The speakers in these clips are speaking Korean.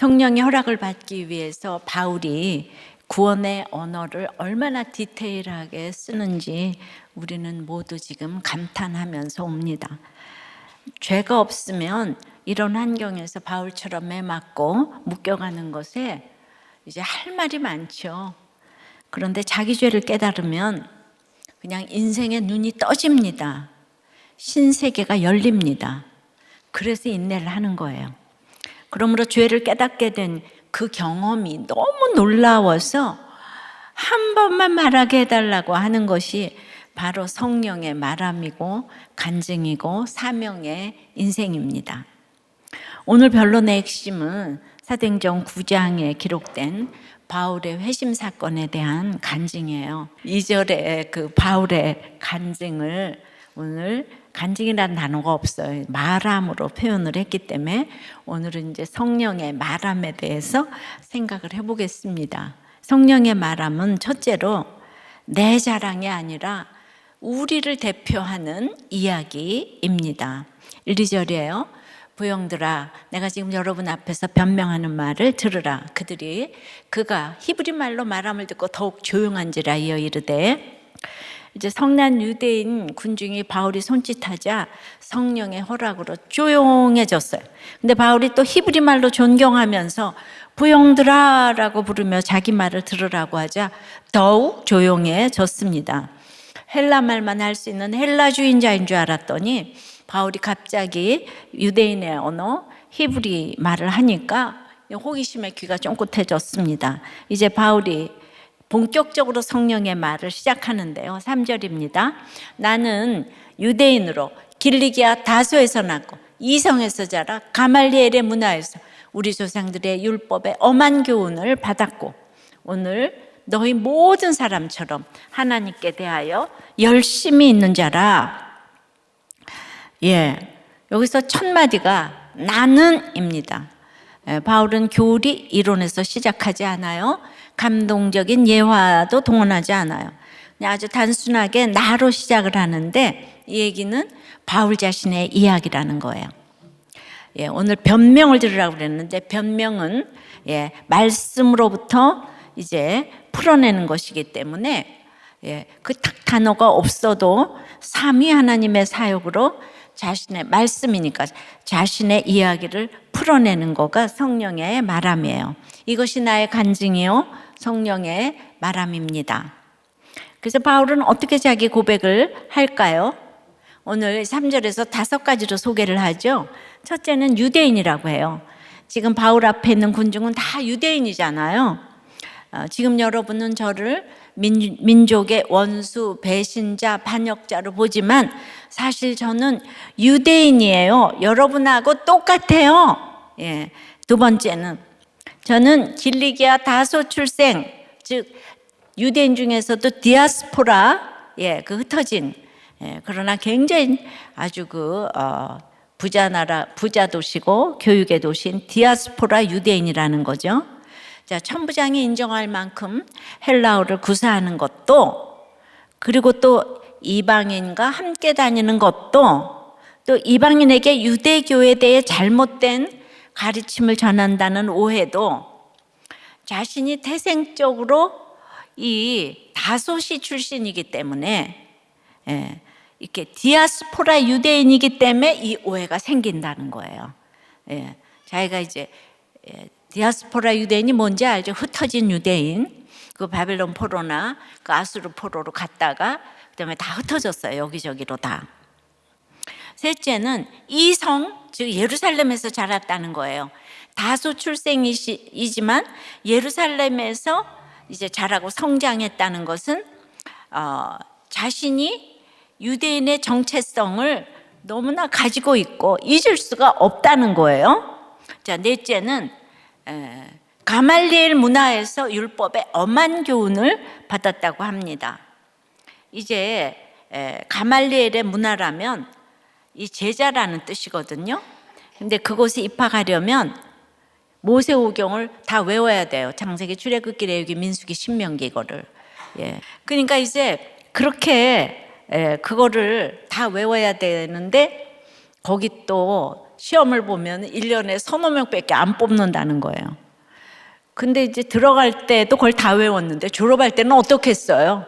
성령의 허락을 받기 위해서 바울이 구원의 언어를 얼마나 디테일하게 쓰는지 우리는 모두 지금 감탄하면서 옵니다. 죄가 없으면 이런 환경에서 바울처럼 매맞고 묶여가는 것에 이제 할 말이 많죠. 그런데 자기 죄를 깨달으면 그냥 인생의 눈이 떠집니다. 신세계가 열립니다. 그래서 인내를 하는 거예요. 그러므로 죄를 깨닫게 된 그 경험이 너무 놀라워서 한 번만 말하게 해달라고 하는 것이 바로 성령의 말함이고 간증이고 사명의 인생입니다. 오늘 변론의 핵심은 사도행전 9장에 기록된 바울의 회심 사건에 대한 간증이에요. 2절에 그 바울의 간증을 오늘 간증이라는 단어가 없어요. 말함으로 표현을 했기 때문에 오늘은 이제 성령의 말함에 대해서 생각을 해보겠습니다. 성령의 말함은 첫째로 내 자랑이 아니라 우리를 대표하는 이야기입니다. 1, 2절이에요. 부형들아, 내가 지금 여러분 앞에서 변명하는 말을 들으라. 그가 히브리 말로 말함을 듣고 더욱 조용한지라 이어 이르되, 이제 성난 유대인 군중이 바울이 손짓하자 성령의 허락으로 조용해졌어요. 근데 바울이 또 히브리 말로 존경하면서 부형들아 라고 부르며 자기 말을 들으라고 하자 더욱 조용해졌습니다. 헬라 말만 할 수 있는 헬라주의자인 줄 알았더니 바울이 갑자기 유대인의 언어 히브리 말을 하니까 호기심에 귀가 쫑긋해졌습니다. 이제 바울이 본격적으로 성령의 말을 시작하는데요. 3절입니다. 나는 유대인으로 길리기아 다소에서 났고 이성에서 자라 가말리엘의 문화에서 우리 조상들의 율법에 엄한 교훈을 받았고 오늘 너희 모든 사람처럼 하나님께 대하여 열심히 있는 자라. 여기서 첫 마디가 나는입니다. 바울은 교리 이론에서 시작하지 않아요. 감동적인 예화도 동원하지 않아요. 그냥 아주 단순하게 나로 시작을 하는데 이 얘기는 바울 자신의 이야기라는 거예요. 오늘 변명을 들으라고 그랬는데 변명은 말씀으로부터 이제 풀어내는 것이기 때문에 그 딱 단어가 없어도 삼위 하나님의 사역으로 자신의 말씀이니까 자신의 이야기를 풀어내는 거가 성령의 말함이에요. 이것이 나의 간증이요 성령의 말함입니다. 그래서 바울은 어떻게 자기 고백을 할까요? 오늘 3절에서 5가지로 소개를 하죠. 첫째는 유대인이라고 해요. 지금 바울 앞에 있는 군중은 다 유대인이잖아요. 지금 여러분은 저를 민족의 원수, 배신자, 반역자로 보지만 사실 저는 유대인이에요. 여러분하고 똑같아요. 두 번째는 저는 길리기아 다소 출생, 즉 유대인 중에서도 디아스포라, 그 흩어진, 그러나 굉장히 아주 부자 도시고 교육의 도시인 디아스포라 유대인이라는 거죠. 자, 천부장이 인정할 만큼 헬라어를 구사하는 것도, 그리고 또 이방인과 함께 다니는 것도, 또 이방인에게 유대교에 대해 잘못된 가르침을 전한다는 오해도, 자신이 태생적으로 이 다소시 출신이기 때문에 이렇게 디아스포라 유대인이기 때문에 이 오해가 생긴다는 거예요. 자기가 이제 디아스포라 유대인이 뭔지 알죠? 흩어진 유대인. 그 바벨론 포로나 그 아수르 포로로 갔다가 그다음에 다 흩어졌어요. 여기저기로 다. 셋째는 이성, 즉 예루살렘에서 자랐다는 거예요. 다소 출생이지만 예루살렘에서 이제 자라고 성장했다는 것은 자신이 유대인의 정체성을 너무나 가지고 있고 잊을 수가 없다는 거예요. 자, 넷째는 가말리엘 문화에서 율법의 엄한 교훈을 받았다고 합니다. 이제 가말리엘의 문화라면 이 제자라는 뜻이거든요. 근데 그곳에 입학하려면 모세오경을 다 외워야 돼요. 창세기, 출애굽기, 레위기, 민수기, 신명기 이거를. 그러니까 이제 그렇게 그거를 다 외워야 되는데 거기 또 시험을 보면 1년에 서너 명밖에 안 뽑는다는 거예요. 근데 이제 들어갈 때도 그걸 다 외웠는데 졸업할 때는 어떻겠어요?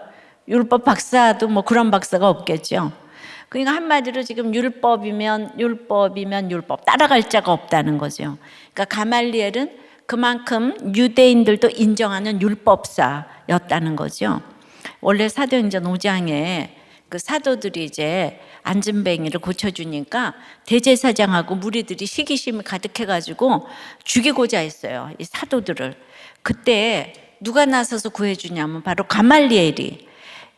율법 박사도 뭐 그런 박사가 없겠죠. 그러니까 한마디로 지금 율법이면 율법 따라갈 자가 없다는 거죠. 그러니까 가말리엘은 그만큼 유대인들도 인정하는 율법사였다는 거죠. 원래 사도행전 5장에 그 사도들이 이제 안진뱅이를 고쳐주니까 대제사장하고 무리들이 시기심이 가득해가지고 죽이고자 했어요, 이 사도들을. 그때 누가 나서서 구해주냐면 바로 가말리엘이,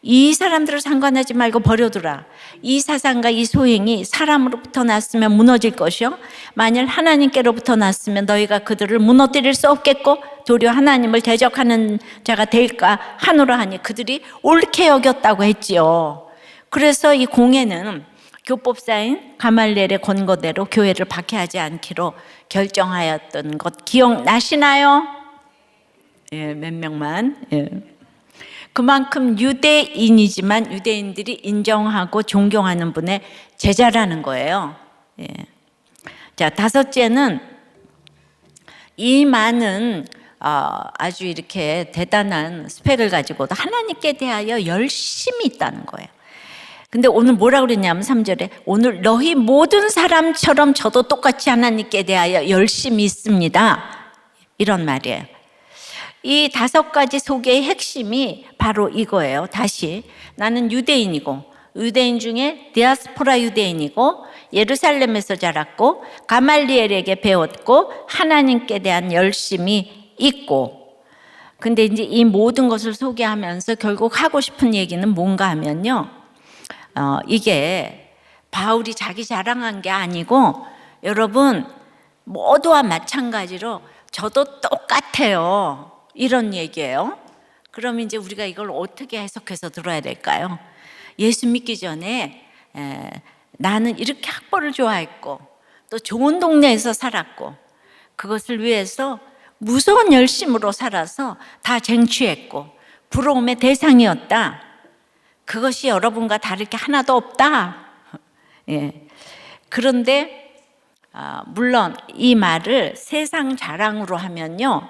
이 사람들을 상관하지 말고 버려두라. 이 사상과 이 소행이 사람으로부터 났으면 무너질 것이요, 만일 하나님께로부터 났으면 너희가 그들을 무너뜨릴 수 없겠고 도리어 하나님을 대적하는 자가 될까 하노라 하니 그들이 옳게 여겼다고 했지요. 그래서 이 공회는 교법사인 가말리엘의 권고대로 교회를 박해하지 않기로 결정하였던 것 기억나시나요? 예, 몇 명만. 예. 그만큼 유대인이지만 유대인들이 인정하고 존경하는 분의 제자라는 거예요. 예. 자, 다섯째는 이 많은 아주 이렇게 대단한 스펙을 가지고도 하나님께 대하여 열심히 있다는 거예요. 근데 오늘 뭐라고 그랬냐면 3절에 오늘 너희 모든 사람처럼 저도 똑같이 하나님께 대하여 열심히 있습니다, 이런 말이에요. 이 5가지 소개의 핵심이 바로 이거예요. 다시, 나는 유대인이고 유대인 중에 디아스포라 유대인이고 예루살렘에서 자랐고 가말리엘에게 배웠고 하나님께 대한 열심이 있고. 근데 이제 이 모든 것을 소개하면서 결국 하고 싶은 얘기는 뭔가 하면요, 이게 바울이 자기 자랑한 게 아니고 여러분 모두와 마찬가지로 저도 똑같아요, 이런 얘기예요. 그럼 이제 우리가 이걸 어떻게 해석해서 들어야 될까요? 예수 믿기 전에 나는 이렇게 학벌을 좋아했고 또 좋은 동네에서 살았고 그것을 위해서 무서운 열심으로 살아서 다 쟁취했고 부러움의 대상이었다. 그것이 여러분과 다를 게 하나도 없다. 예. 그런데 물론 이 말을 세상 자랑으로 하면요,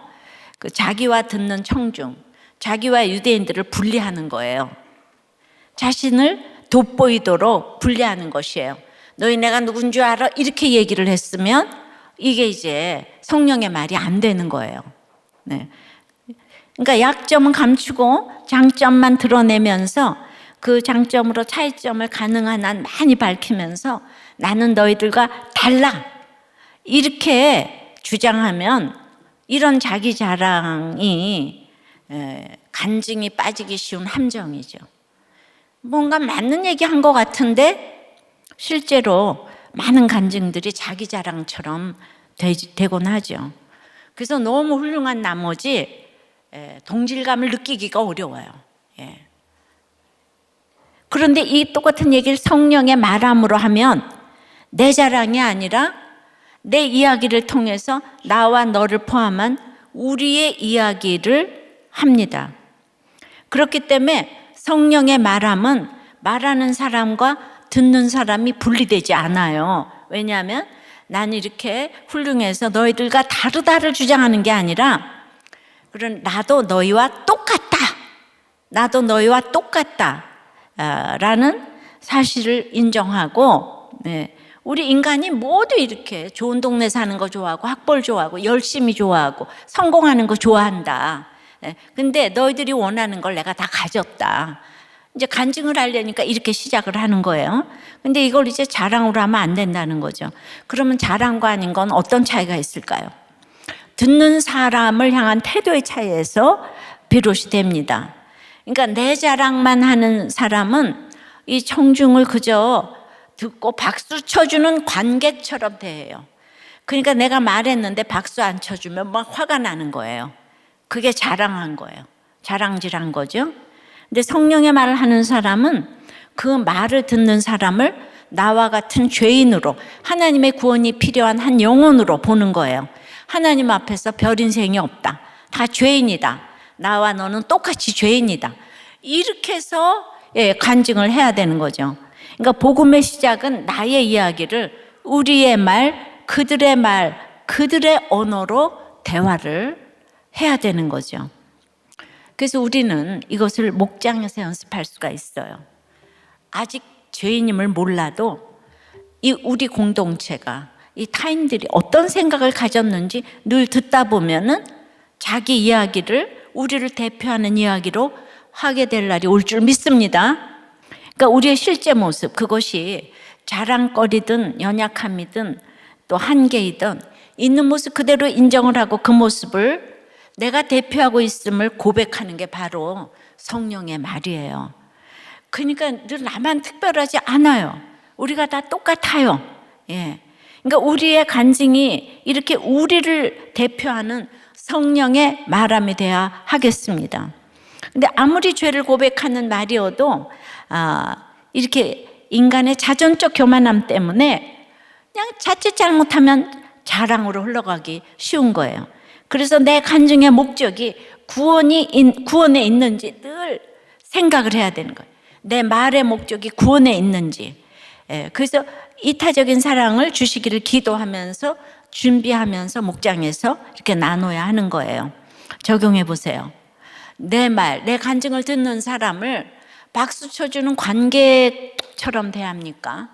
그 자기와 듣는 청중, 자기와 유대인들을 분리하는 거예요. 자신을 돋보이도록 분리하는 것이에요. 너희 내가 누군 줄 알아? 이렇게 얘기를 했으면 이게 이제 성령의 말이 안 되는 거예요. 네. 그러니까 약점은 감추고 장점만 드러내면서 그 장점으로 차이점을 가능한 한 많이 밝히면서 나는 너희들과 달라, 이렇게 주장하면 이런 자기 자랑이 간증이 빠지기 쉬운 함정이죠. 뭔가 맞는 얘기 한 것 같은데 실제로 많은 간증들이 자기 자랑처럼 되곤 하죠. 그래서 너무 훌륭한 나머지 동질감을 느끼기가 어려워요. 예. 그런데 이 똑같은 얘기를 성령의 말함으로 하면 내 자랑이 아니라 내 이야기를 통해서 나와 너를 포함한 우리의 이야기를 합니다. 그렇기 때문에 성령의 말함은 말하는 사람과 듣는 사람이 분리되지 않아요. 왜냐하면 나는 이렇게 훌륭해서 너희들과 다르다를 주장하는 게 아니라 그런 나도 너희와 똑같다, 나도 너희와 똑같다 라는 사실을 인정하고, 네, 우리 인간이 모두 이렇게 좋은 동네 사는 거 좋아하고 학벌 좋아하고 열심히 좋아하고 성공하는 거 좋아한다. 근데 너희들이 원하는 걸 내가 다 가졌다. 이제 간증을 하려니까 이렇게 시작을 하는 거예요. 근데 이걸 이제 자랑으로 하면 안 된다는 거죠. 그러면 자랑과 아닌 건 어떤 차이가 있을까요? 듣는 사람을 향한 태도의 차이에서 비롯이 됩니다. 그러니까 내 자랑만 하는 사람은 이 청중을 그저 듣고 박수 쳐주는 관객처럼 대해요. 그러니까 내가 말했는데 박수 안 쳐주면 막 화가 나는 거예요. 그게 자랑한 거예요. 자랑질한 거죠. 근데 성령의 말을 하는 사람은 그 말을 듣는 사람을 나와 같은 죄인으로, 하나님의 구원이 필요한 한 영혼으로 보는 거예요. 하나님 앞에서 별 인생이 없다. 다 죄인이다. 나와 너는 똑같이 죄인이다. 이렇게 해서 간증을 해야 되는 거죠. 그러니까 복음의 시작은 나의 이야기를, 우리의 말, 그들의 말, 그들의 언어로 대화를 해야 되는 거죠. 그래서 우리는 이것을 목장에서 연습할 수가 있어요. 아직 죄인임을 몰라도 이 우리 공동체가, 이 타인들이 어떤 생각을 가졌는지 늘 듣다 보면은 자기 이야기를, 우리를 대표하는 이야기로 하게 될 날이 올 줄 믿습니다. 그러니까 우리의 실제 모습, 그것이 자랑거리든 연약함이든 또 한계이든 있는 모습 그대로 인정을 하고 그 모습을 내가 대표하고 있음을 고백하는 게 바로 성령의 말이에요. 그러니까 늘 나만 특별하지 않아요. 우리가 다 똑같아요. 예. 그러니까 우리의 간증이 이렇게 우리를 대표하는 성령의 말함이 돼야 하겠습니다. 근데 아무리 죄를 고백하는 말이어도 이렇게 인간의 자존적 교만함 때문에 그냥 자칫 잘못하면 자랑으로 흘러가기 쉬운 거예요. 그래서 내 간증의 목적이 구원에 있는지 늘 생각을 해야 되는 거예요. 내 말의 목적이 구원에 있는지. 그래서 이타적인 사랑을 주시기를 기도하면서 준비하면서 목장에서 이렇게 나눠야 하는 거예요. 적용해 보세요. 내 말, 내 간증을 듣는 사람을 박수 쳐주는 관객처럼 대합니까?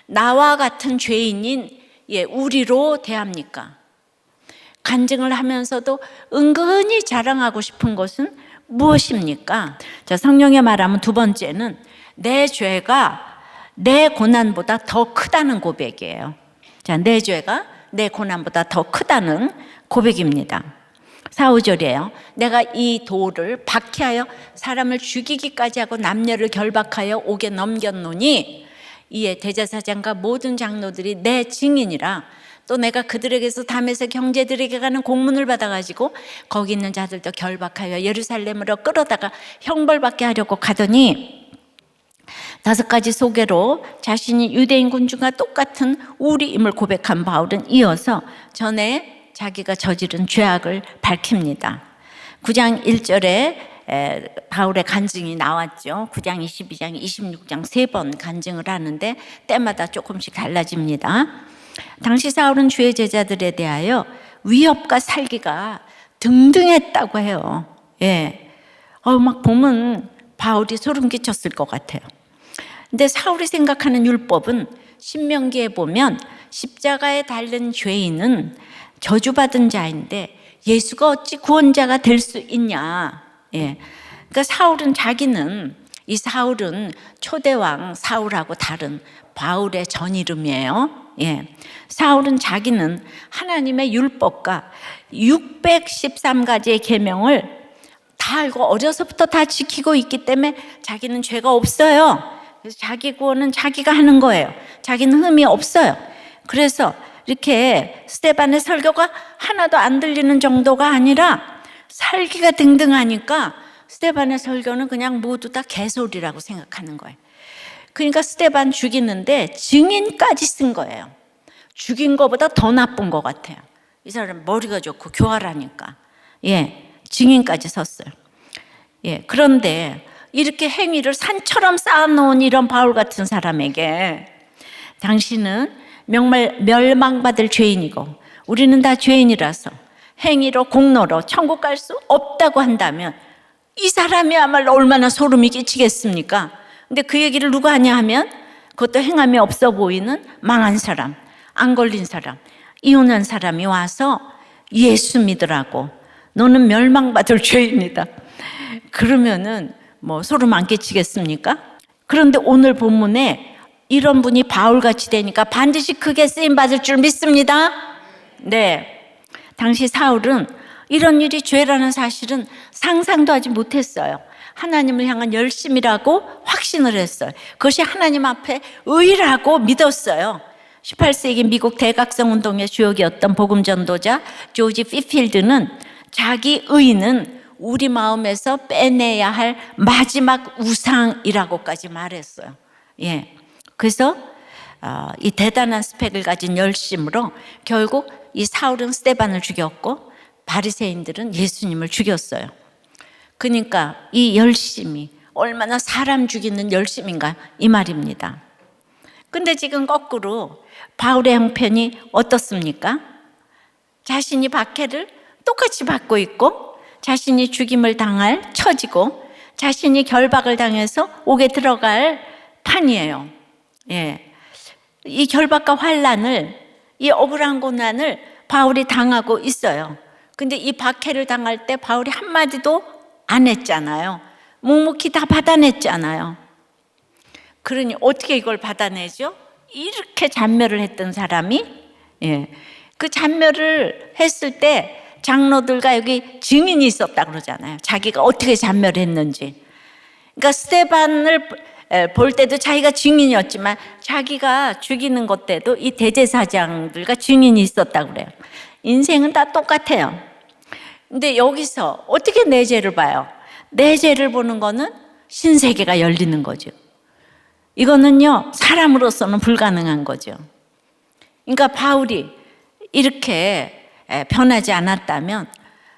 나와 같은 죄인인 우리로 대합니까? 간증을 하면서도 은근히 자랑하고 싶은 것은 무엇입니까? 자, 성령의 말하면 두 번째는 내 죄가 내 고난보다 더 크다는 고백이에요. 자, 내 죄가 내 고난보다 더 크다는 고백입니다. 4, 5절이에요. 내가 이 도를 박해하여 사람을 죽이기까지 하고 남녀를 결박하여 옥에 넘겼노니 이에 대제사장과 모든 장로들이 내 증인이라. 또 내가 그들에게서 담에서 형제들에게 가는 공문을 받아가지고 거기 있는 자들도 결박하여 예루살렘으로 끌어다가 형벌받게 하려고 가더니 5가지 소개로 자신이 유대인 군중과 똑같은 우리임을 고백한 바울은 이어서 전에 자기가 저지른 죄악을 밝힙니다. 9장 1절에 바울의 간증이 나왔죠. 9장, 22장, 26장 3번 간증을 하는데 때마다 조금씩 달라집니다. 당시 사울은 주의 제자들에 대하여 위협과 살기가 등등했다고 해요. 예. 막 보면 바울이 소름 끼쳤을 것 같아요. 근데 사울이 생각하는 율법은 신명기에 보면 십자가에 달린 죄인은 저주받은 자인데 예수가 어찌 구원자가 될 수 있냐. 예. 그러니까 이 사울은 초대왕 사울하고 다른 바울의 전 이름이에요. 예. 사울은 자기는 하나님의 율법과 613가지의 계명을 다 알고 어려서부터 다 지키고 있기 때문에 자기는 죄가 없어요. 그래서 자기 구원은 자기가 하는 거예요. 자기는 흠이 없어요. 그래서 이렇게 스데반의 설교가 하나도 안 들리는 정도가 아니라 살기가 등등하니까 스데반의 설교는 그냥 모두 다 개소리라고 생각하는 거예요. 그러니까 스데반 죽이는데 증인까지 쓴 거예요. 죽인 것보다 더 나쁜 것 같아요. 이 사람 머리가 좋고 교활하니까. 예, 증인까지 섰어요. 예, 그런데 이렇게 행위를 산처럼 쌓아놓은 이런 바울 같은 사람에게 당신은 멸망받을 죄인이고 우리는 다 죄인이라서 행위로 공로로 천국 갈 수 없다고 한다면 이 사람이야말로 얼마나 소름이 끼치겠습니까? 근데 그 얘기를 누가 하냐 하면 그것도 행함이 없어 보이는 망한 사람, 안 걸린 사람, 이혼한 사람이 와서 예수 믿으라고. 너는 멸망받을 죄인이다. 그러면은 소름 안 끼치겠습니까? 그런데 오늘 본문에 이런 분이 바울같이 되니까 반드시 크게 쓰임받을 줄 믿습니다. 네. 당시 사울은 이런 일이 죄라는 사실은 상상도 하지 못했어요. 하나님을 향한 열심이라고 확신을 했어요. 그것이 하나님 앞에 의라고 믿었어요. 18세기 미국 대각성 운동의 주역이었던 복음 전도자 조지 피필드는 자기 의는 우리 마음에서 빼내야 할 마지막 우상이라고까지 말했어요. 예. 그래서 이 대단한 스펙을 가진 열심으로 결국 이 사울은 스데반을 죽였고 바리새인들은 예수님을 죽였어요. 그러니까 이 열심이 얼마나 사람 죽이는 열심인가 이 말입니다. 근데 지금 거꾸로 바울의 형편이 어떻습니까? 자신이 박해를 똑같이 받고 있고, 자신이 죽임을 당할 처지고, 자신이 결박을 당해서 옥에 들어갈 판이에요. 예. 이 결박과 환난을, 이 억울한 고난을 바울이 당하고 있어요. 근데 이 박해를 당할 때 바울이 한마디도 안 했잖아요. 묵묵히 다 받아냈잖아요. 그러니 어떻게 이걸 받아내죠? 이렇게 잔멸을 했던 사람이, 예, 그 잔멸을 했을 때 장로들과 여기 증인이 있었다 그러잖아요. 자기가 어떻게 잔멸했는지. 그러니까 스데반을 볼 때도 자기가 증인이었지만 자기가 죽이는 것 때도 이 대제사장들과 증인이 있었다 그래요. 인생은 다 똑같아요. 근데 여기서 어떻게 내 죄를 봐요? 내 죄를 보는 거는 신세계가 열리는 거죠. 이거는요, 사람으로서는 불가능한 거죠. 그러니까 바울이 이렇게 변하지 않았다면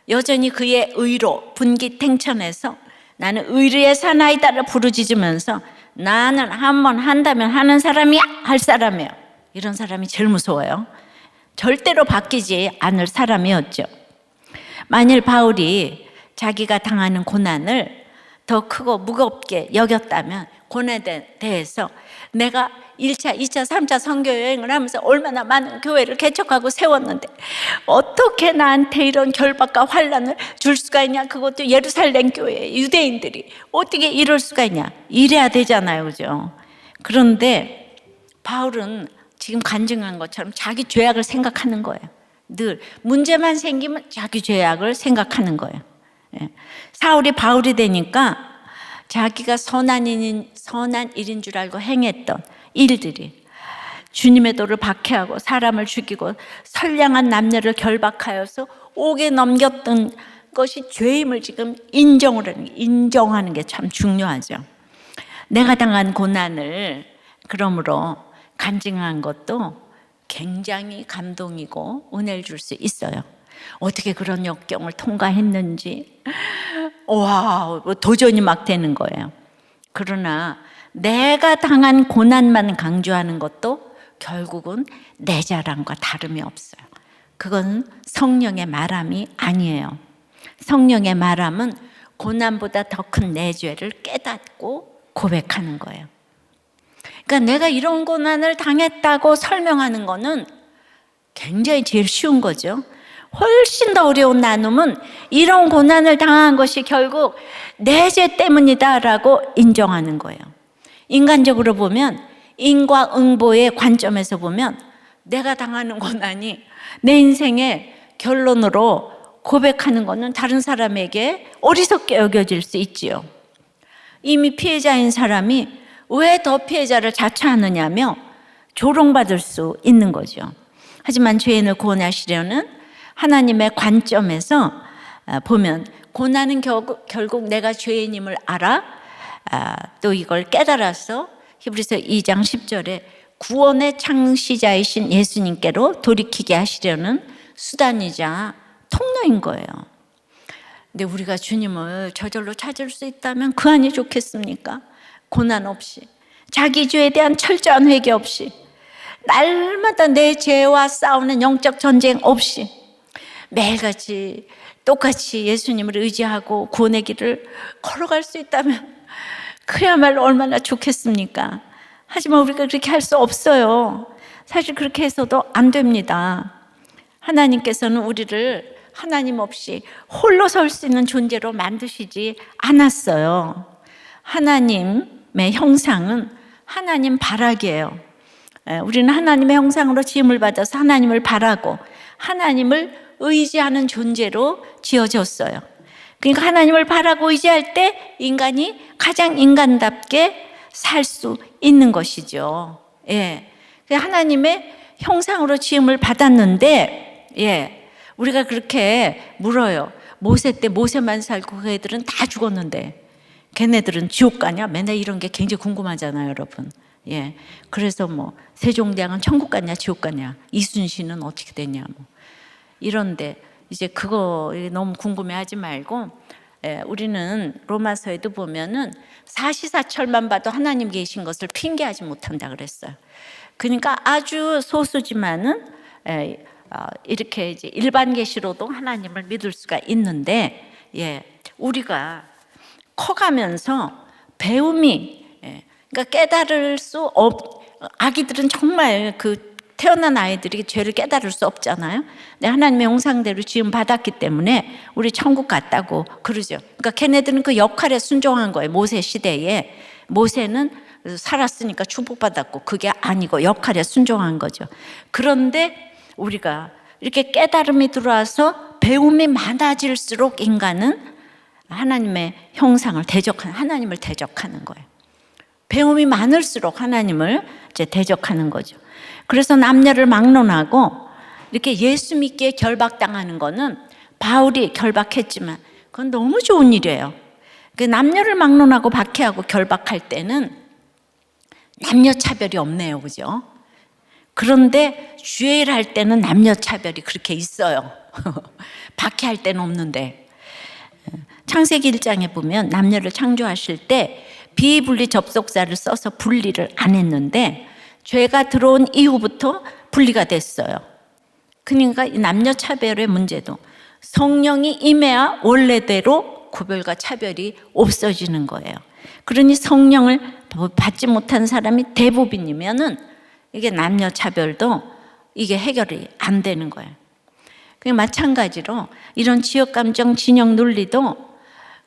여전히 그의 의로 분기탱천해서 나는 의리의 사나이다를 부르짖으면서 나는 한 번 한다면 하는 사람이야, 할 사람이에요. 이런 사람이 제일 무서워요. 절대로 바뀌지 않을 사람이었죠. 만일 바울이 자기가 당하는 고난을 더 크고 무겁게 여겼다면 고난에 대해서 내가 1차, 2차, 3차 선교 여행을 하면서 얼마나 많은 교회를 개척하고 세웠는데 어떻게 나한테 이런 결박과 환난을 줄 수가 있냐? 그것도 예루살렘 교회 유대인들이 어떻게 이럴 수가 있냐? 이래야 되잖아요, 그죠? 그런데 바울은 지금 간증한 것처럼 자기 죄악을 생각하는 거예요. 늘 문제만 생기면 자기 죄악을 생각하는 거예요. 사울이 바울이 되니까 자기가 선한 일인 줄 알고 행했던 일들이, 주님의 도를 박해하고 사람을 죽이고 선량한 남녀를 결박하여서 옥에 넘겼던 것이 죄임을 지금 인정하는 게 참 중요하죠. 내가 당한 고난을 그러므로 간증한 것도 굉장히 감동이고 은혜를 줄 수 있어요. 어떻게 그런 역경을 통과했는지 와, 도전이 막 되는 거예요. 그러나 내가 당한 고난만 강조하는 것도 결국은 내 자랑과 다름이 없어요. 그건 성령의 말함이 아니에요. 성령의 말함은 고난보다 더 큰 내 죄를 깨닫고 고백하는 거예요. 그러니까 내가 이런 고난을 당했다고 설명하는 거는 굉장히 제일 쉬운 거죠. 훨씬 더 어려운 나눔은 이런 고난을 당한 것이 결국 내 죄 때문이다라고 인정하는 거예요. 인간적으로 보면, 인과응보의 관점에서 보면 내가 당하는 고난이 내 인생의 결론으로 고백하는 것은 다른 사람에게 어리석게 여겨질 수 있지요. 이미 피해자인 사람이 왜 더 피해자를 자처하느냐며 조롱받을 수 있는 거죠. 하지만 죄인을 구원하시려는 하나님의 관점에서 보면 고난은 결국 내가 죄인임을 알아 또 이걸 깨달아서 히브리서 2장 10절에 구원의 창시자이신 예수님께로 돌이키게 하시려는 수단이자 통로인 거예요. 근데 우리가 주님을 저절로 찾을 수 있다면 그 안이 좋겠습니까? 고난 없이, 자기 죄에 대한 철저한 회개 없이, 날마다 내 죄와 싸우는 영적 전쟁 없이 매일같이 똑같이 예수님을 의지하고 구원의 길을 걸어갈 수 있다면 그야말로 얼마나 좋겠습니까? 하지만 우리가 그렇게 할 수 없어요. 사실 그렇게 해서도 안 됩니다. 하나님께서는 우리를 하나님 없이 홀로 설 수 있는 존재로 만드시지 않았어요. 하나님의 형상은 하나님 바라기예요. 우리는 하나님의 형상으로 지음을 받아서 하나님을 바라고 하나님을 의지하는 존재로 지어졌어요. 그러니까 하나님을 바라고 의지할 때 인간이 가장 인간답게 살 수 있는 것이죠. 예. 하나님의 형상으로 지음을 받았는데, 예. 우리가 그렇게 물어요. 모세 때 모세만 살고 그 애들은 다 죽었는데 걔네들은 지옥 가냐? 맨날 이런 게 굉장히 궁금하잖아요, 여러분. 예. 그래서 뭐 세종대왕은 천국 가냐, 지옥 가냐? 이순신은 어떻게 되냐? 뭐. 이런데 이제 그거 너무 궁금해하지 말고 우리는 로마서에도 보면은 사시사철만 봐도 하나님 계신 것을 핑계하지 못한다 그랬어요. 그러니까 아주 소수지만은 이렇게 이제 일반 계시로도 하나님을 믿을 수가 있는데, 우리가 커가면서 배움이, 그러니까 깨달을 수 아기들은 정말 태어난 아이들이 죄를 깨달을 수 없잖아요. 근데 하나님의 형상대로 지음 받았기 때문에 우리 천국 갔다고 그러죠. 그러니까 걔네들은 그 역할에 순종한 거예요. 모세 시대에 모세는 살았으니까 축복받았고 그게 아니고 역할에 순종한 거죠. 그런데 우리가 이렇게 깨달음이 들어와서 배움이 많아질수록 인간은 하나님의 형상을 하나님을 대적하는 거예요. 배움이 많을수록 하나님을 이제 대적하는 거죠. 그래서 남녀를 막론하고 이렇게 예수 믿기에 결박당하는 거는 바울이 결박했지만 그건 너무 좋은 일이에요. 남녀를 막론하고 박해하고 결박할 때는 남녀 차별이 없네요, 그죠? 그런데 주일 할 때는 남녀 차별이 그렇게 있어요. 박해할 때는 없는데. 창세기 1장에 보면 남녀를 창조하실 때 비분리 접속사를 써서 분리를 안 했는데 죄가 들어온 이후부터 분리가 됐어요. 그러니까 이 남녀 차별의 문제도 성령이 임해야 원래대로 구별과 차별이 없어지는 거예요. 그러니 성령을 받지 못한 사람이 대부분이면은 이게 남녀 차별도 이게 해결이 안 되는 거예요. 마찬가지로 이런 지역 감정 진영 논리도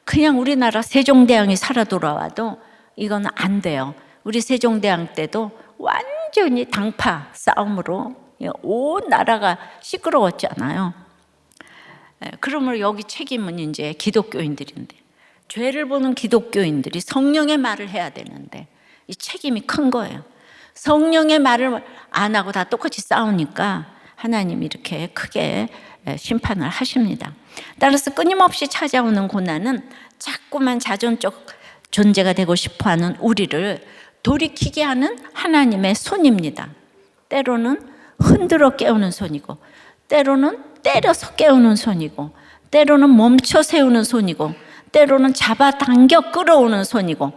그냥 우리나라 세종대왕이 살아 돌아와도 이건 안 돼요. 우리 세종대왕 때도 완전히 당파 싸움으로 온 나라가 시끄러웠잖아요. 그러면 여기 책임은 이제 기독교인들인데, 죄를 보는 기독교인들이 성령의 말을 해야 되는데 이 책임이 큰 거예요. 성령의 말을 안 하고 다 똑같이 싸우니까 하나님이 이렇게 크게 심판을 하십니다. 따라서 끊임없이 찾아오는 고난은 자꾸만 자존적 존재가 되고 싶어하는 우리를 돌이키게 하는 하나님의 손입니다. 때로는 흔들어 깨우는 손이고, 때로는 때려서 깨우는 손이고, 때로는 멈춰 세우는 손이고, 때로는 잡아당겨 끌어오는 손이고,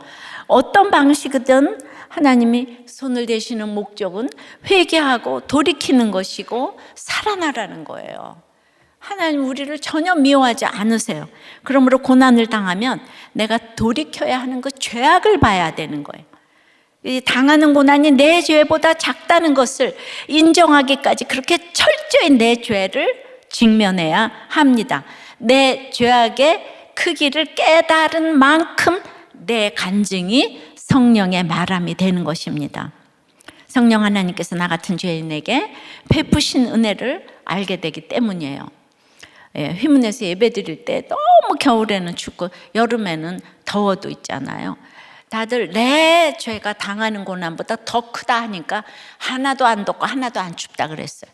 어떤 방식이든 하나님이 손을 대시는 목적은 회개하고 돌이키는 것이고 살아나라는 거예요. 하나님 우리를 전혀 미워하지 않으세요. 그러므로 고난을 당하면 내가 돌이켜야 하는 그 죄악을 봐야 되는 거예요. 이 당하는 고난이 내 죄보다 작다는 것을 인정하기까지 그렇게 철저히 내 죄를 직면해야 합니다. 내 죄악의 크기를 깨달은 만큼 내 간증이 성령의 말함이 되는 것입니다. 성령 하나님께서 나 같은 죄인에게 베푸신 은혜를 알게 되기 때문이에요. 휘문에서 예배 드릴 때 너무 겨울에는 춥고 여름에는 더워도 있잖아요. 다들 내 죄가 당하는 고난보다 더 크다 하니까 하나도 안 덥고 하나도 안 춥다 그랬어요.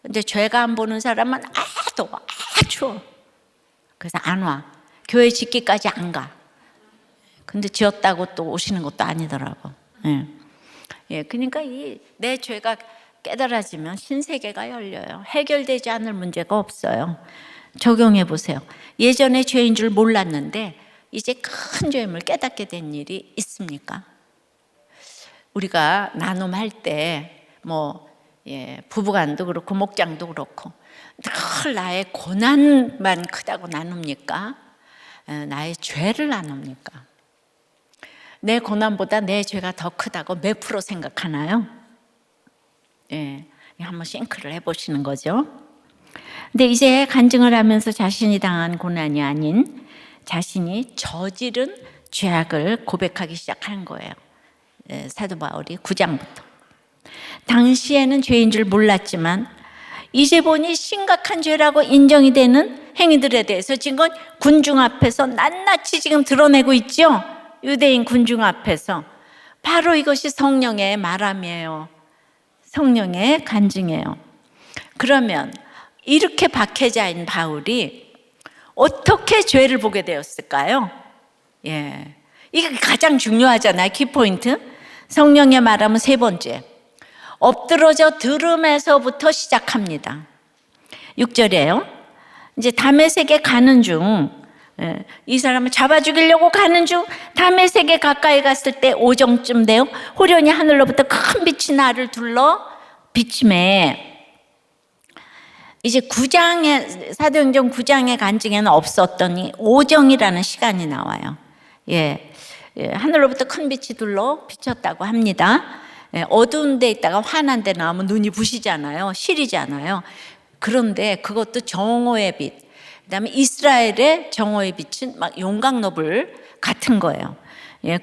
근데 죄가 안 보는 사람은 더워, 추워. 그래서 안 와. 교회 짓기까지 안 가. 근데 지었다고 또 오시는 것도 아니더라고. 그러니까 내 죄가 깨달아지면 신세계가 열려요. 해결되지 않을 문제가 없어요. 적용해 보세요. 예전에 죄인 줄 몰랐는데 이제 큰 죄임을 깨닫게 된 일이 있습니까? 우리가 나눔할 때 부부간도 그렇고 목장도 그렇고 늘 나의 고난만 크다고 나눕니까? 나의 죄를 나눕니까? 내 고난보다 내 죄가 더 크다고 몇 프로 생각하나요? 한번 싱크를 해보시는 거죠. 근데 이제 간증을 하면서 자신이 당한 고난이 아닌 자신이 저지른 죄악을 고백하기 시작하는 거예요. 사도 바울이 9장부터. 당시에는 죄인 줄 몰랐지만 이제 보니 심각한 죄라고 인정이 되는 행위들에 대해서 지금 군중 앞에서 낱낱이 지금 드러내고 있죠. 유대인 군중 앞에서. 바로 이것이 성령의 말함이에요. 성령의 간증이에요. 그러면 이렇게 박해자인 바울이 어떻게 죄를 보게 되었을까요? 이게 가장 중요하잖아요. 키포인트. 성령의 말함은 세 번째. 엎드러져 들음에서부터 시작합니다. 6절이에요. 이제 다메섹에 가는 중 이 사람을 잡아 죽이려고 가는 중 다메섹에 가까이 갔을 때 오정쯤 되어 호련히 하늘로부터 큰 빛이 나를 둘러 비침에, 이제 9장에, 사도행전 9장의 간증에는 없었던 이 오정이라는 시간이 나와요. 하늘로부터 큰 빛이 둘러 비쳤다고 합니다. 어두운 데 있다가 환한 데 나오면 눈이 부시잖아요. 시리잖아요. 그런데 그것도 정오의 빛, 그다음에 이스라엘의 정오의 빛은 막 용광로불 같은 거예요.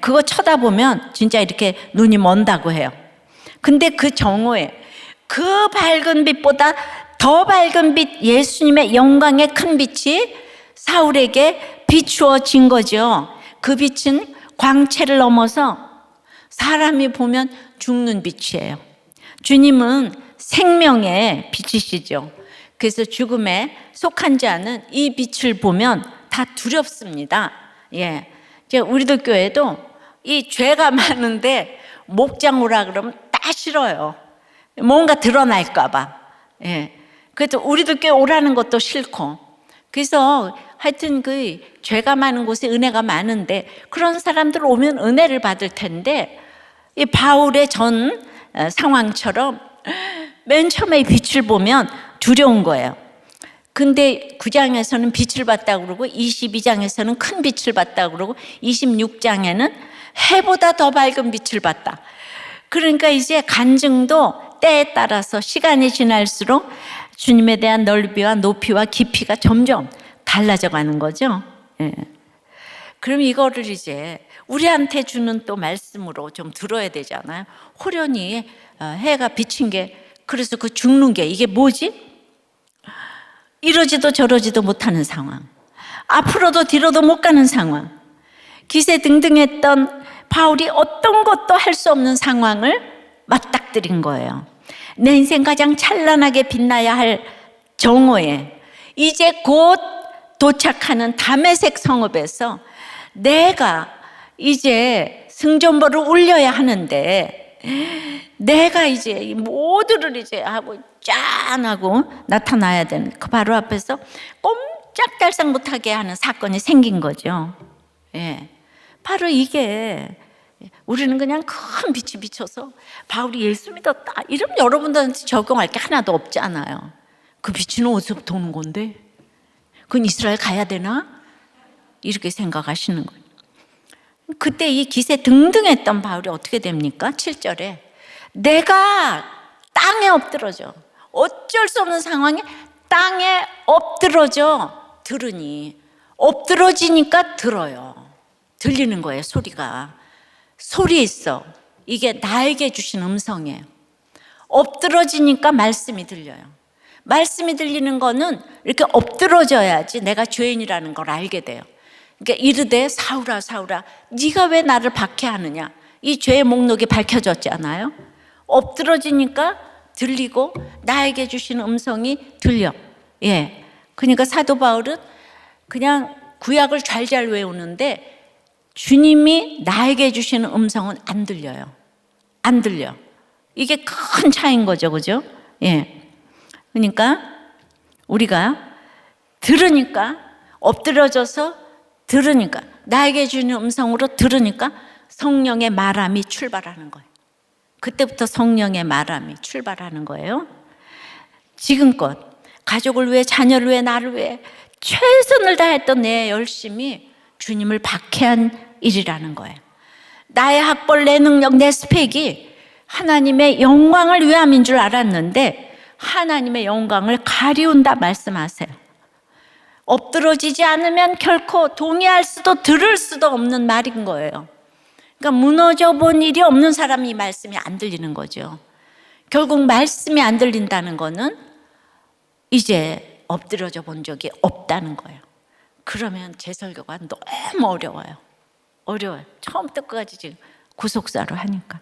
그거 쳐다보면 진짜 이렇게 눈이 먼다고 해요. 근데 그 정오의 그 밝은 빛보다 더 밝은 빛, 예수님의 영광의 큰 빛이 사울에게 비추어진 거죠. 그 빛은 광채를 넘어서 사람이 보면 죽는 빛이에요. 주님은 생명의 빛이시죠. 그래서 죽음에 속한 자는 이 빛을 보면 다 두렵습니다. 우리들 교회도 이 죄가 많은데 목장 오라 그러면 다 싫어요. 뭔가 드러날까 봐. 그래도 우리들 교회 오라는 것도 싫고. 그래서 하여튼 그 죄가 많은 곳에 은혜가 많은데 그런 사람들 오면 은혜를 받을 텐데, 이 바울의 전 상황처럼 맨 처음에 빛을 보면 두려운 거예요. 근데 9장에서는 빛을 봤다고 그러고 22장에서는 큰 빛을 봤다고 그러고 26장에는 해보다 더 밝은 빛을 봤다. 그러니까 이제 간증도 때에 따라서 시간이 지날수록 주님에 대한 넓이와 높이와 깊이가 점점 달라져 가는 거죠. 그럼 이거를 이제 우리한테 주는 또 말씀으로 좀 들어야 되잖아요. 호련히 해가 비친 게, 그래서 그 죽는 게 이게 뭐지? 이러지도 저러지도 못하는 상황, 앞으로도 뒤로도 못 가는 상황, 기세등등했던 바울이 어떤 것도 할 수 없는 상황을 맞닥뜨린 거예요. 내 인생 가장 찬란하게 빛나야 할 정오에 이제 곧 도착하는 다메섹 성읍에서 내가 이제 승전보를 울려야 하는데, 내가 이제 이 모두를 이제 하고 짠하고 나타나야 되는 그 바로 앞에서 꼼짝달싹 못하게 하는 사건이 생긴 거죠. 바로 이게, 우리는 그냥 큰 빛이 비쳐서 바울이 예수 믿었다 이러면 여러분들한테 적용할 게 하나도 없잖아요. 그 빛은 어디서부터 오는 건데? 그건 이스라엘 가야 되나? 이렇게 생각하시는 거예요. 그때 이 기세 등등했던 바울이 어떻게 됩니까? 7절에 내가 땅에 엎드러져, 어쩔 수 없는 상황에 땅에 엎드러져 들으니, 엎드러지니까 들어요. 들리는 거예요. 소리 있어. 이게 나에게 주신 음성이에요. 엎드러지니까 말씀이 들려요. 말씀이 들리는 거는 이렇게 엎드러져야지 내가 죄인이라는 걸 알게 돼요. 그러니까 이르되 사울아 사울아 네가 왜 나를 박해하느냐, 이 죄의 목록이 밝혀졌잖아요. 엎드러지니까 들리고 나에게 주신 음성이 들려. 그러니까 사도 바울은 그냥 구약을 잘잘 외우는데 주님이 나에게 주시는 음성은 안 들려요. 안 들려. 이게 큰 차이인 거죠, 그죠? 그러니까 우리가 들으니까, 엎드려져서 들으니까, 나에게 주는 음성으로 들으니까 성령의 말함이 출발하는 거예요. 그때부터 성령의 말함이 출발하는 거예요. 지금껏 가족을 위해, 자녀를 위해, 나를 위해 최선을 다했던 내 열심이 주님을 박해한 일이라는 거예요. 나의 학벌, 내 능력, 내 스펙이 하나님의 영광을 위함인 줄 알았는데 하나님의 영광을 가리운다 말씀하세요. 엎드러지지 않으면 결코 동의할 수도 들을 수도 없는 말인 거예요. 그러니까 무너져 본 일이 없는 사람이 이 말씀이 안 들리는 거죠. 결국 말씀이 안 들린다는 거는 이제 엎드려져 본 적이 없다는 거예요. 그러면 제 설교가 너무 어려워요. 처음부터 끝까지 지금 구속사로 하니까.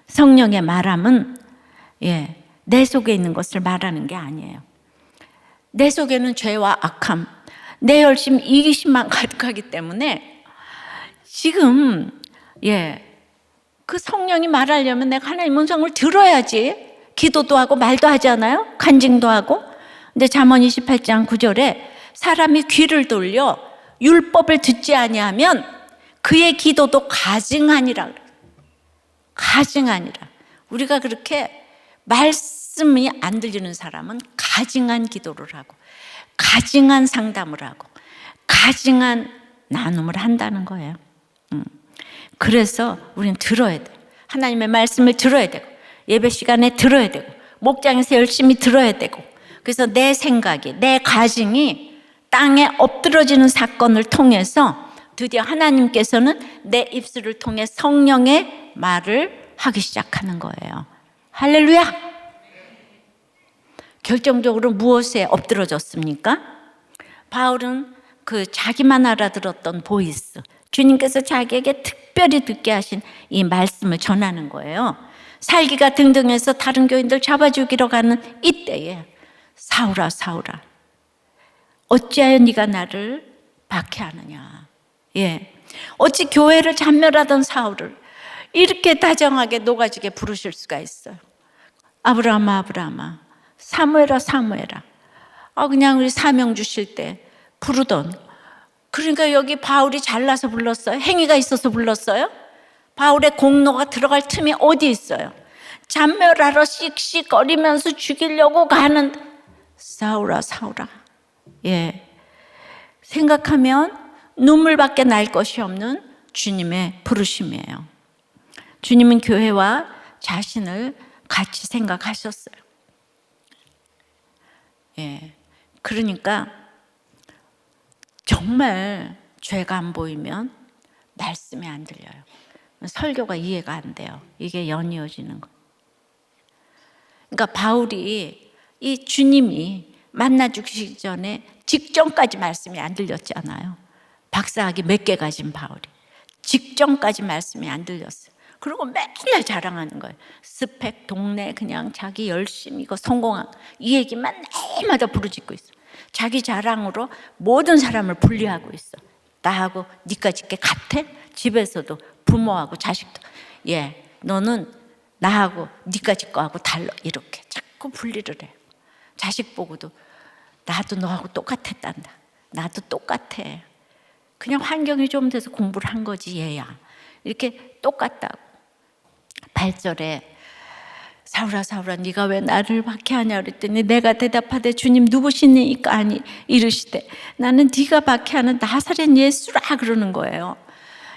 성령의 말함은 내 속에 있는 것을 말하는 게 아니에요. 내 속에는 죄와 악함, 내 열심, 이기심만 가득하기 때문에 지금 그 성령이 말하려면 내가 하나님 음성을 들어야지. 기도도 하고 말도 하잖아요. 간증도 하고. 근데 잠언 28장 9절에 사람이 귀를 돌려 율법을 듣지 아니하면 그의 기도도 가증하니라. 가증하니라. 우리가 그렇게 말씀이 안 들리는 사람은 가증한 기도를 하고 가증한 상담을 하고 가증한 나눔을 한다는 거예요. 그래서 우리는 들어야 돼. 하나님의 말씀을 들어야 되고 예배 시간에 들어야 되고 목장에서 열심히 들어야 되고, 그래서 내 생각이, 내 가증이 땅에 엎드러지는 사건을 통해서 드디어 하나님께서는 내 입술을 통해 성령의 말을 하기 시작하는 거예요. 할렐루야! 결정적으로 무엇에 엎드러졌습니까? 바울은 그 자기만 알아들었던 보이스, 주님께서 자기에게 특별히 듣게 하신 이 말씀을 전하는 거예요. 살기가 등등해서 다른 교인들 잡아 죽이러 가는 이때에 사울아 사울아 어찌하여 네가 나를 박해하느냐. 예, 어찌 교회를 잔멸하던 사울을 이렇게 다정하게 녹아지게 부르실 수가 있어요. 아브라함아 아브라함아, 사무엘아 사무엘아. 그냥 우리 사명 주실 때 부르던, 그러니까 여기 바울이 잘나서 불렀어요? 행위가 있어서 불렀어요? 바울의 공로가 들어갈 틈이 어디 있어요? 잔멸하러 씩씩거리면서 죽이려고 가는 사울아 사울아. 예, 생각하면 눈물밖에 날 것이 없는 주님의 부르심이에요. 주님은 교회와 자신을 같이 생각하셨어요. 예, 그러니까 정말 죄가 안 보이면 말씀이 안 들려요. 설교가 이해가 안 돼요. 이게 연이어지는 거. 그러니까 바울이 이 주님이 만나 주시기 전에 직전까지 말씀이 안 들렸잖아요. 박사학위 몇 개 가진 바울이 직전까지 말씀이 안 들렸어요. 그리고 맨날 자랑하는 거예요. 스펙, 동네, 그냥 자기 열심히 이거 성공한 이 얘기만 날마다 부르짖고 있어. 자기 자랑으로 모든 사람을 분리하고 있어. 나하고 니까짓 게 같아? 집에서도 부모하고 자식도, 예, 너는 나하고 니까짓 거하고 달라, 이렇게 자꾸 분리를 해. 자식 보고도 나도 너하고 똑같았단다. 나도 똑같아. 그냥 환경이 좀 돼서 공부를 한 거지 얘야. 이렇게 똑같다고. 8절에 사울아 사울아 네가 왜 나를 박해하냐 그랬더니 내가 대답하되 주님 누구시니까 아니 이르시되 나는 네가 박해하는 나사렛 예수라 그러는 거예요.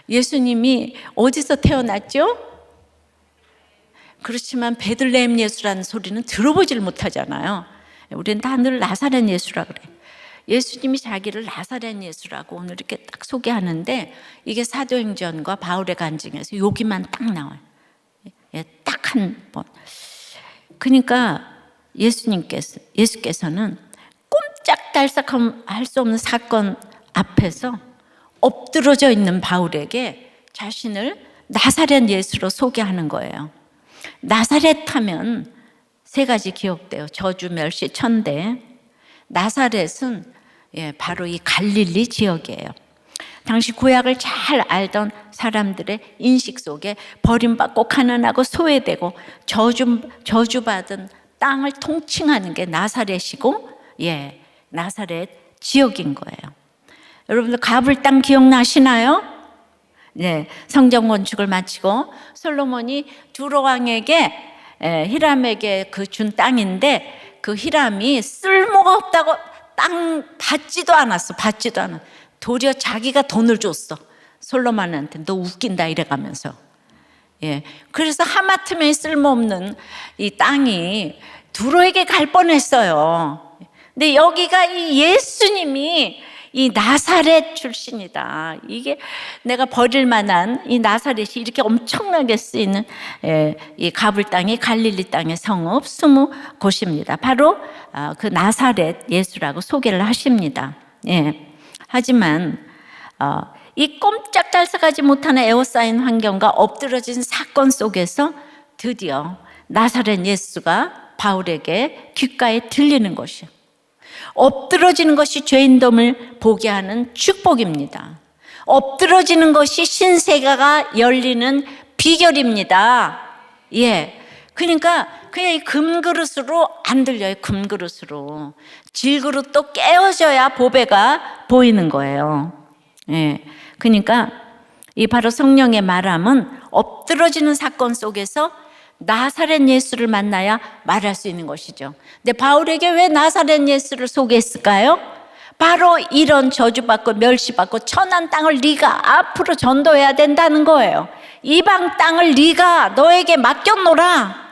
예수님이 어디서 태어났죠? 그렇지만 베들레헴 예수라는 소리는 들어보질 못하잖아요. 우리는 다 늘 나사렛 예수라 그래. 예수님이 자기를 나사렛 예수라고 오늘 이렇게 딱 소개하는데 이게 사도행전과 바울의 간증에서 여기만 딱 나와요. 딱 한 번. 그러니까 예수께서는 꼼짝달싹 할 수 없는 사건 앞에서 엎드러져 있는 바울에게 자신을 나사렛 예수로 소개하는 거예요. 나사렛 하면 세 가지 기억돼요. 저주, 멸시, 천대. 나사렛은 바로 이 갈릴리 지역이에요. 당시 구약을 잘 알던 사람들의 인식 속에 버림받고 가난하고 소외되고 저주받은 땅을 통칭하는 게 나사렛이고, 나사렛 지역인 거예요. 여러분들 가불 땅 기억나시나요? 네, 성전 건축을 마치고 솔로몬이 두로 왕에게 히람에게 그 준 땅인데 그 히람이 쓸모가 없다고 땅 받지도 않았어. 도리어 자기가 돈을 줬어. 솔로몬한테 너 웃긴다 이래가면서. 그래서 하마터면 쓸모없는 이 땅이 두로에게 갈 뻔했어요. 근데 여기가 이 예수님이 이 나사렛 출신이다. 이게 내가 버릴 만한 이 나사렛이 이렇게 엄청나게 쓰이는 이 가불 땅이 갈릴리 땅의 성읍 20곳입니다. 바로 그 나사렛 예수라고 소개를 하십니다. 하지만 이 꼼짝달싹하지 못하는 에워싸인 환경과 엎드러진 사건 속에서 드디어 나사렛 예수가 바울에게 귓가에 들리는 것이에요. 엎드러지는 것이 죄인됨을 보게 하는 축복입니다. 엎드러지는 것이 신세계가 열리는 비결입니다. 그러니까 그냥 이 금그릇으로 안 들려요. 금그릇으로. 질그릇도 깨어져야 보배가 보이는 거예요. 예. 그러니까 이 바로 성령의 말함은 엎드러지는 사건 속에서 나사렛 예수를 만나야 말할 수 있는 것이죠. 근데 바울에게 왜 나사렛 예수를 소개했을까요? 바로 이런 저주받고 멸시받고 천한 땅을 네가 앞으로 전도해야 된다는 거예요. 이방 땅을 네가 너에게 맡겨놓으라.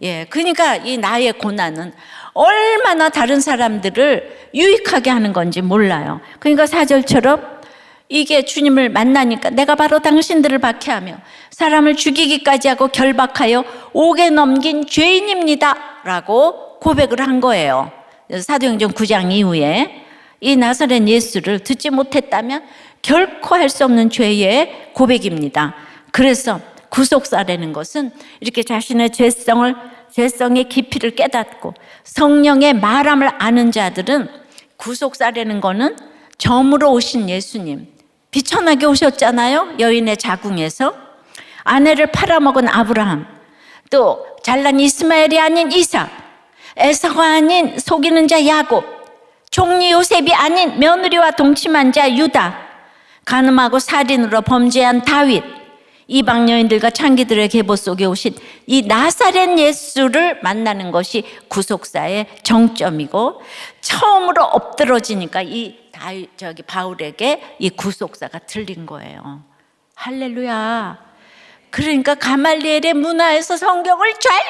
예, 그러니까 이 나의 고난은 얼마나 다른 사람들을 유익하게 하는 건지 몰라요. 그러니까 4절처럼 이게 주님을 만나니까 내가 바로 당신들을 박해하며 사람을 죽이기까지 하고 결박하여 옥에 넘긴 죄인입니다 라고 고백을 한 거예요. 사도행전 9장 이후에 이 나사렛 예수를 듣지 못했다면 결코 할 수 없는 죄의 고백입니다. 그래서 구속사라는 것은 이렇게 자신의 죄성의 깊이를 깨닫고 성령의 말함을 아는 자들은 구속사라는 거는 점으로 오신 예수님, 비천하게 오셨잖아요. 여인의 자궁에서 아내를 팔아먹은 아브라함, 또 잘난 이스마엘이 아닌 이삭, 에서가 아닌 속이는 자 야곱, 총리 요셉이 아닌 며느리와 동침한 자 유다, 간음하고 살인으로 범죄한 다윗, 이방 여인들과 창기들의 계보 속에 오신 이 나사렛 예수를 만나는 것이 구속사의 정점이고, 처음으로 엎드러지니까 바울에게 이 구속사가 들린 거예요. 할렐루야. 그러니까 가말리엘의 문화에서 성경을 잘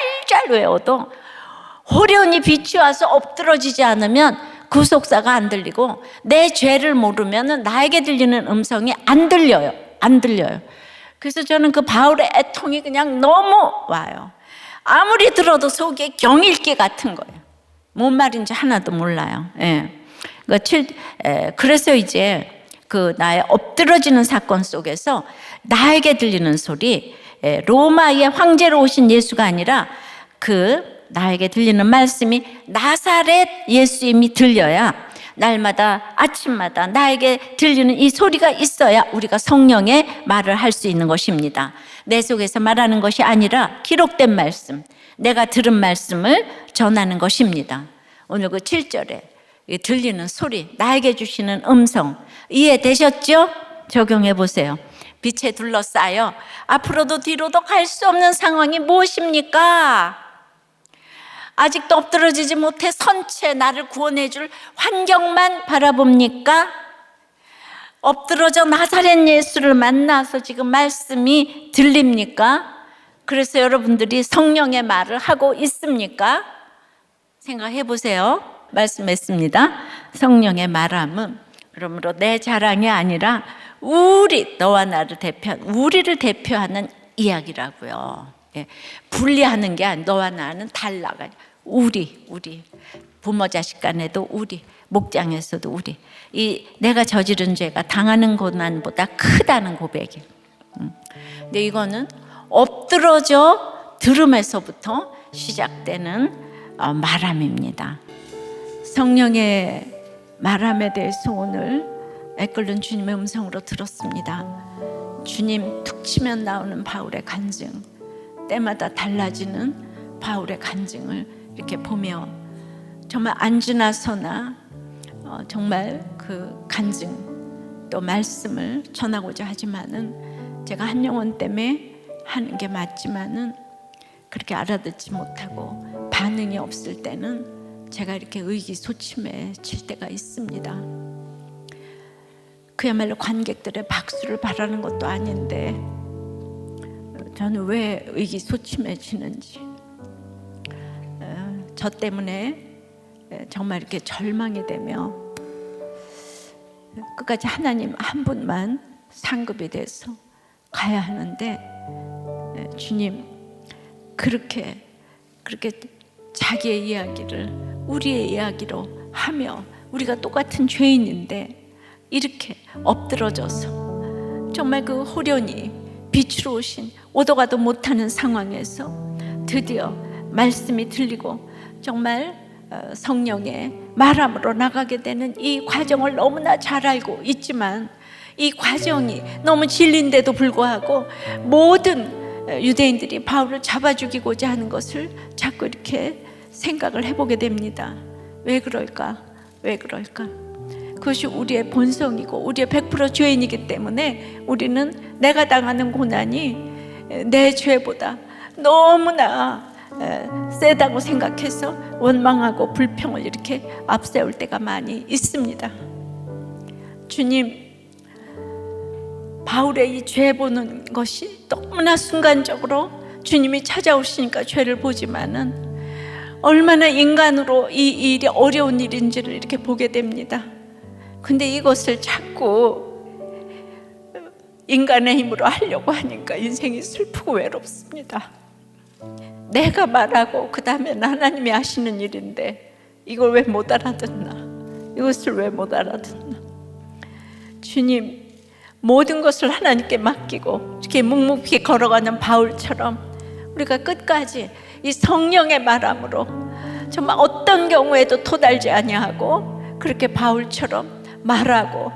외워도 호련히 비추어서 엎드러지지 않으면 구속사가 안 들리고, 내 죄를 모르면 나에게 들리는 음성이 안 들려요. 그래서 저는 그 바울의 애통이 그냥 너무 와요. 아무리 들어도 속에 경읽기 같은 거예요. 뭔 말인지 하나도 몰라요. 예. 그래서 이제 그 나의 엎드러지는 사건 속에서 나에게 들리는 소리, 로마의 황제로 오신 예수가 아니라 나에게 들리는 말씀이 나사렛 예수임이 들려야, 날마다 아침마다 나에게 들리는 이 소리가 있어야 우리가 성령의 말을 할 수 있는 것입니다. 내 속에서 말하는 것이 아니라 기록된 말씀, 내가 들은 말씀을 전하는 것입니다. 오늘 그 7절에 들리는 소리, 나에게 주시는 음성 이해되셨죠? 적용해 보세요. 빛에 둘러싸여 앞으로도 뒤로도 갈 수 없는 상황이 무엇입니까? 아직도 엎드러지지 못해 선체 나를 구원해 줄 환경만 바라봅니까? 엎드러져 나사렛 예수를 만나서 지금 말씀이 들립니까? 그래서 여러분들이 성령의 말을 하고 있습니까? 생각해 보세요. 말씀했습니다. 성령의 말함은 그러므로 내 자랑이 아니라 너와 나를 우리를 대표하는 이야기라고요. 예, 분리하는 게 아니라 너와 나는 달라가 우리 부모 자식 간에도 우리, 목장에서도 우리, 내가 저지른 죄가 당하는 고난보다 크다는 고백이에요. 근데 이거는 엎드러져 들음에서부터 시작되는 말함입니다. 성령의 말함에 대해서 오늘 애끓는 주님의 음성으로 들었습니다. 주님 툭 치면 나오는 바울의 간증, 때마다 달라지는 바울의 간증을 이렇게 보며 정말 안주나 서나 정말 그 간증 또 말씀을 전하고자 하지만은 제가 한 영혼 때문에 하는 게 맞지만은 그렇게 알아듣지 못하고 반응이 없을 때는 제가 이렇게 의기소침해질 때가 있습니다. 그야말로 관객들의 박수를 바라는 것도 아닌데 저는 왜 의기소침해지는지, 저 때문에 정말 이렇게 절망이 되며 끝까지 하나님 한 분만 상급이 돼서 가야 하는데, 주님 그렇게 자기의 이야기를 우리의 이야기로 하며 우리가 똑같은 죄인인데 이렇게 엎드러져서 정말 그 호련히 빛으로 오신 오도 가도 못하는 상황에서 드디어 말씀이 들리고 정말 성령의 말함으로 나가게 되는 이 과정을 너무나 잘 알고 있지만, 이 과정이 너무 진리인데도 불구하고 모든 유대인들이 바울을 잡아 죽이고자 하는 것을 자꾸 이렇게 생각을 해보게 됩니다. 왜 그럴까? 그것이 우리의 본성이고 우리의 100% 죄인이기 때문에 우리는 내가 당하는 고난이 내 죄보다 너무나 세다고 생각해서 원망하고 불평을 이렇게 앞세울 때가 많이 있습니다. 주님, 바울의 이 죄 보는 것이 너무나 순간적으로 주님이 찾아오시니까 죄를 보지만은 얼마나 인간으로 이 일이 어려운 일인지를 이렇게 보게 됩니다. 근데 이것을 자꾸 인간의 힘으로 하려고 하니까 인생이 슬프고 외롭습니다. 내가 말하고 그 다음에 하나님이 하시는 일인데 이걸 왜 못 알아듣나? 이것을 왜 못 알아듣나? 주님, 모든 것을 하나님께 맡기고 이렇게 묵묵히 걸어가는 바울처럼 우리가 끝까지 이 성령의 말함으로 정말 어떤 경우에도 토달지 아니하고 그렇게 바울처럼 말하고,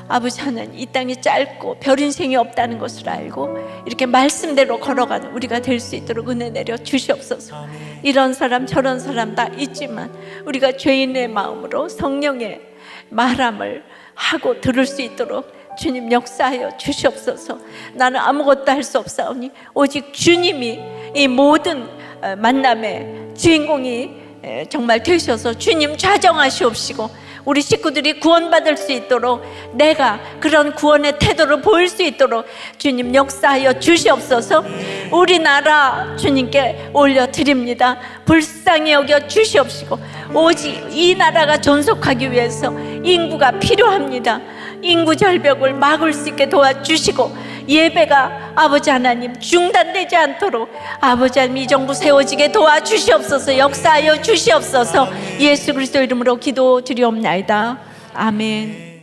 아버지 하나님, 이 땅이 짧고 별 인생이 없다는 것을 알고 이렇게 말씀대로 걸어가는 우리가 될 수 있도록 은혜 내려 주시옵소서. 이런 사람 저런 사람 다 있지만 우리가 죄인의 마음으로 성령의 말함을 하고 들을 수 있도록 주님 역사하여 주시옵소서. 나는 아무것도 할 수 없사오니 오직 주님이 이 모든 만남의 주인공이 정말 되셔서 주님 좌정하시옵시고 우리 식구들이 구원받을 수 있도록 내가 그런 구원의 태도를 보일 수 있도록 주님 역사하여 주시옵소서. 우리나라 주님께 올려드립니다. 불쌍히 여겨 주시옵시고 오직 이 나라가 존속하기 위해서 인구가 필요합니다. 인구 절벽을 막을 수 있게 도와주시고 예배가 아버지 하나님 중단되지 않도록 아버지 하나님 이 정부 세워지게 도와주시옵소서. 역사하여 주시옵소서. 예수 그리스도 이름으로 기도드리옵나이다. 아멘.